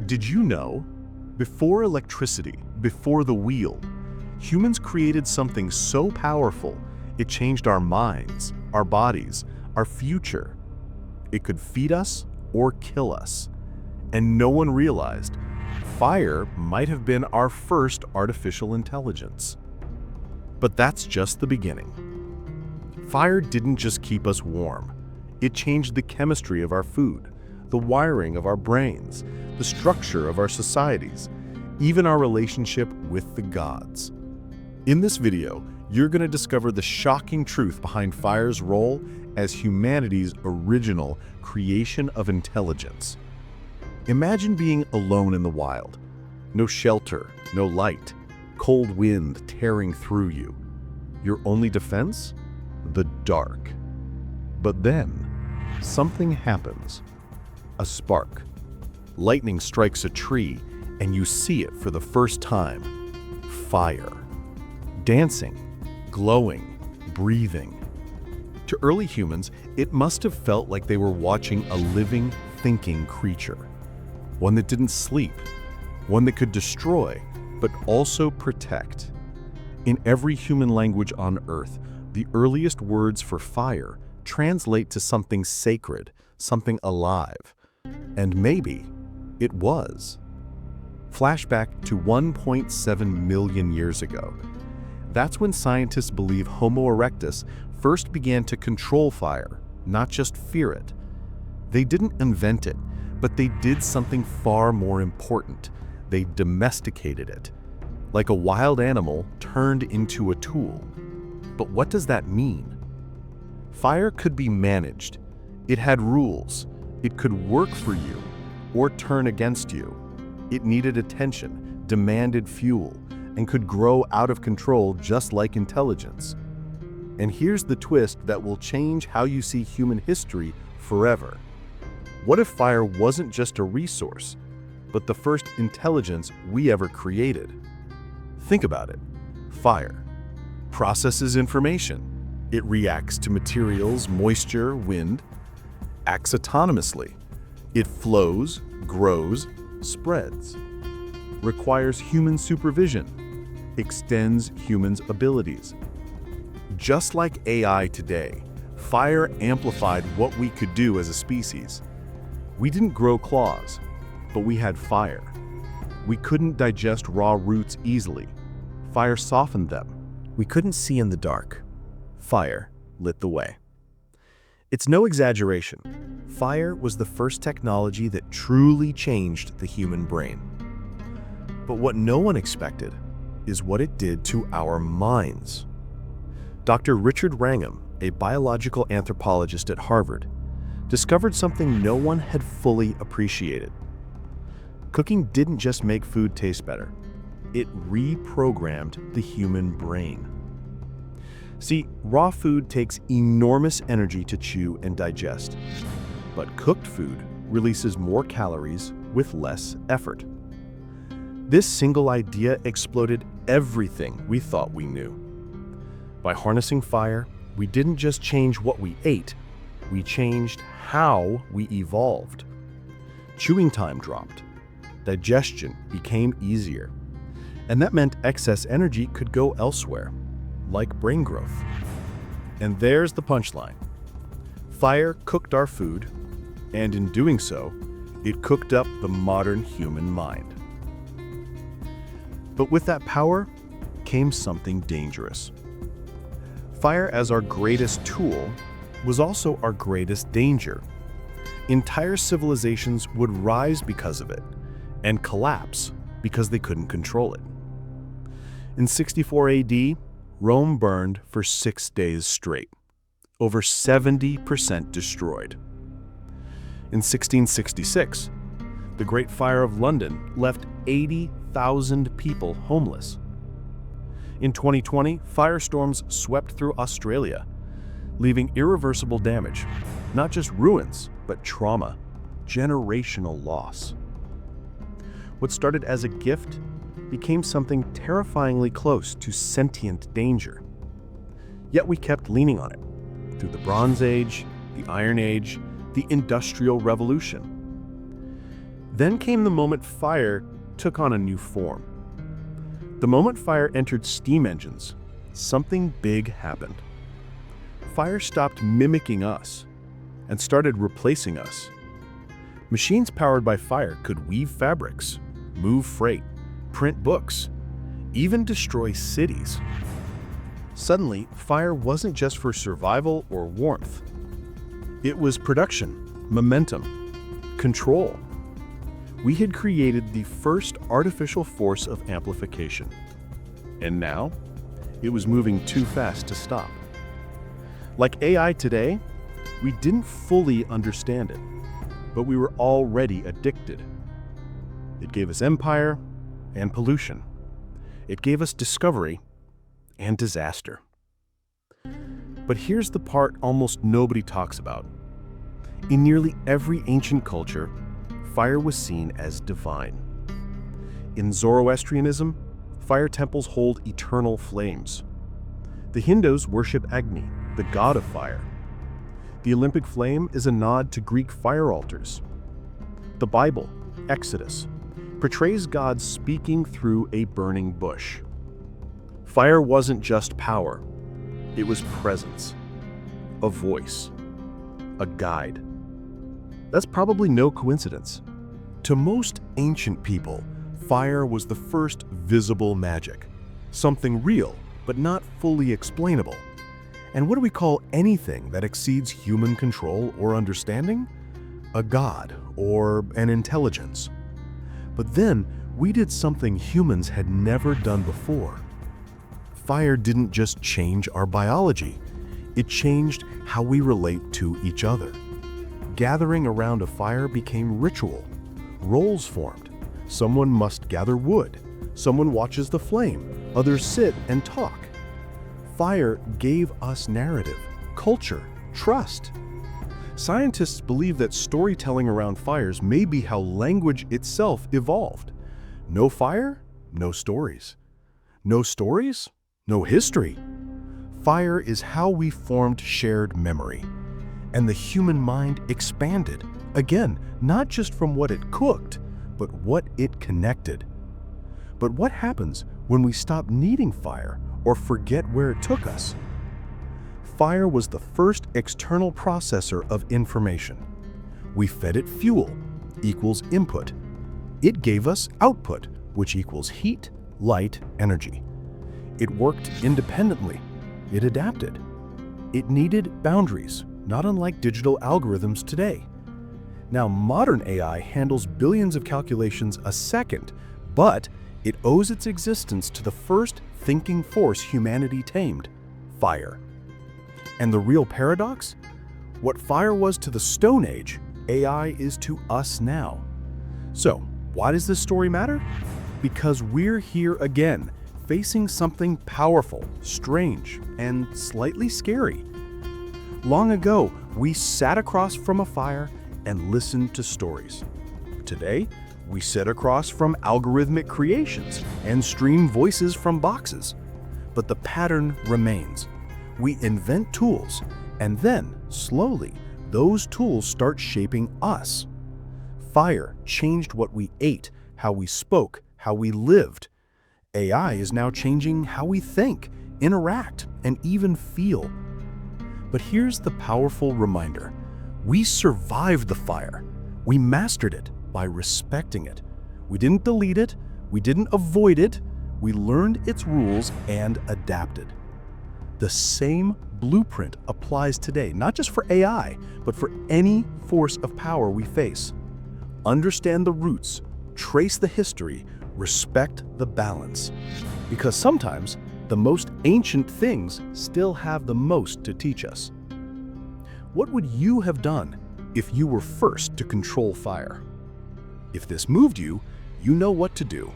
Did you know? Before electricity, before the wheel, humans created something so powerful, it changed our minds, our bodies, our future. It could feed us or kill us. And no one realized fire might have been our first artificial intelligence. But that's just the beginning. Fire didn't just keep us warm. It changed the chemistry of our food, the wiring of our brains, the structure of our societies, even our relationship with the gods. In this video, you're going to discover the shocking truth behind fire's role as humanity's original creation of intelligence. Imagine being alone in the wild. No shelter, no light, cold wind tearing through you. Your only defense? The dark. But then, something happens. A spark. Lightning strikes a tree, and you see it for the first time. Fire. Dancing, glowing, breathing. To early humans, it must have felt like they were watching a living, thinking creature. One that didn't sleep. One that could destroy, but also protect. In every human language on Earth, the earliest words for fire translate to something sacred, something alive. And maybe it was. Flashback to 1.7 million years ago. That's when scientists believe Homo erectus first began to control fire, not just fear it. They didn't invent it, but they did something far more important. They domesticated it, like a wild animal turned into a tool. But what does that mean? Fire could be managed. It had rules. It could work for you or turn against you. It needed attention, demanded fuel, and could grow out of control just like intelligence. And here's the twist that will change how you see human history forever. What if fire wasn't just a resource, but the first intelligence we ever created? Think about it. Fire processes information. It reacts to materials, moisture, wind, acts autonomously. It flows, grows, spreads, requires human supervision, extends humans' abilities. Just like AI today, fire amplified what we could do as a species. We didn't grow claws, but we had fire. We couldn't digest raw roots easily. Fire softened them. We couldn't see in the dark. Fire lit the way. It's no exaggeration. Fire was the first technology that truly changed the human brain. But what no one expected is what it did to our minds. Dr. Richard Wrangham, a biological anthropologist at Harvard, discovered something no one had fully appreciated. Cooking didn't just make food taste better. It reprogrammed the human brain. See, raw food takes enormous energy to chew and digest, but cooked food releases more calories with less effort. This single idea exploded everything we thought we knew. By harnessing fire, we didn't just change what we ate, we changed how we evolved. Chewing time dropped. Digestion became easier. And that meant excess energy could go elsewhere, like brain growth. And there's the punchline. Fire cooked our food, and in doing so, it cooked up the modern human mind. But with that power came something dangerous. Fire as our greatest tool was also our greatest danger. Entire civilizations would rise because of it, and collapse because they couldn't control it. In 64 AD, Rome burned for 6 days straight, over 70% destroyed. In 1666, the Great Fire of London left 80,000 people homeless. In 2020, firestorms swept through Australia, leaving irreversible damage, not just ruins, but trauma, generational loss. What started as a gift became something terrifyingly close to sentient danger. Yet we kept leaning on it through the Bronze Age, the Iron Age, the Industrial Revolution. Then came the moment fire took on a new form. The moment fire entered steam engines, something big happened. Fire stopped mimicking us and started replacing us. Machines powered by fire could weave fabrics, move freight, print books, even destroy cities. Suddenly, fire wasn't just for survival or warmth. It was production, momentum, control. We had created the first artificial force of amplification. And now, it was moving too fast to stop. Like AI today, we didn't fully understand it, but we were already addicted. It gave us empire and pollution. It gave us discovery and disaster. But here's the part almost nobody talks about. In nearly every ancient culture, fire was seen as divine. In Zoroastrianism, fire temples hold eternal flames. The Hindus worship Agni, the god of fire. The Olympic flame is a nod to Greek fire altars. The Bible, Exodus, portrays God speaking through a burning bush. Fire wasn't just power, it was presence, a voice, a guide. That's probably no coincidence. To most ancient people, fire was the first visible magic, something real but not fully explainable. And what do we call anything that exceeds human control or understanding? A god or an intelligence. But then we did something humans had never done before. Fire didn't just change our biology, it changed how we relate to each other. Gathering around a fire became ritual. Roles formed. Someone must gather wood. Someone watches the flame. Others sit and talk. Fire gave us narrative, culture, trust. Scientists believe that storytelling around fires may be how language itself evolved. No fire, no stories. No stories, no history. Fire is how we formed shared memory. And the human mind expanded, again, not just from what it cooked, but what it connected. But what happens when we stop needing fire or forget where it took us? Fire was the first external processor of information. We fed it fuel, equals input. It gave us output, which equals heat, light, energy. It worked independently. It adapted. It needed boundaries, not unlike digital algorithms today. Now, modern AI handles billions of calculations a second, but it owes its existence to the first thinking force humanity tamed, fire. And the real paradox? What fire was to the Stone Age, AI is to us now. So, why does this story matter? Because we're here again, facing something powerful, strange, and slightly scary. Long ago, we sat across from a fire and listened to stories. Today, we sit across from algorithmic creations and stream voices from boxes. But the pattern remains. We invent tools, and then, slowly, those tools start shaping us. Fire changed what we ate, how we spoke, how we lived. AI is now changing how we think, interact, and even feel. But here's the powerful reminder. We survived the fire. We mastered it by respecting it. We didn't delete it. We didn't avoid it. We learned its rules and adapted. The same blueprint applies today, not just for AI, but for any force of power we face. Understand the roots, trace the history, respect the balance. Because sometimes the most ancient things still have the most to teach us. What would you have done if you were first to control fire? If this moved you, you know what to do.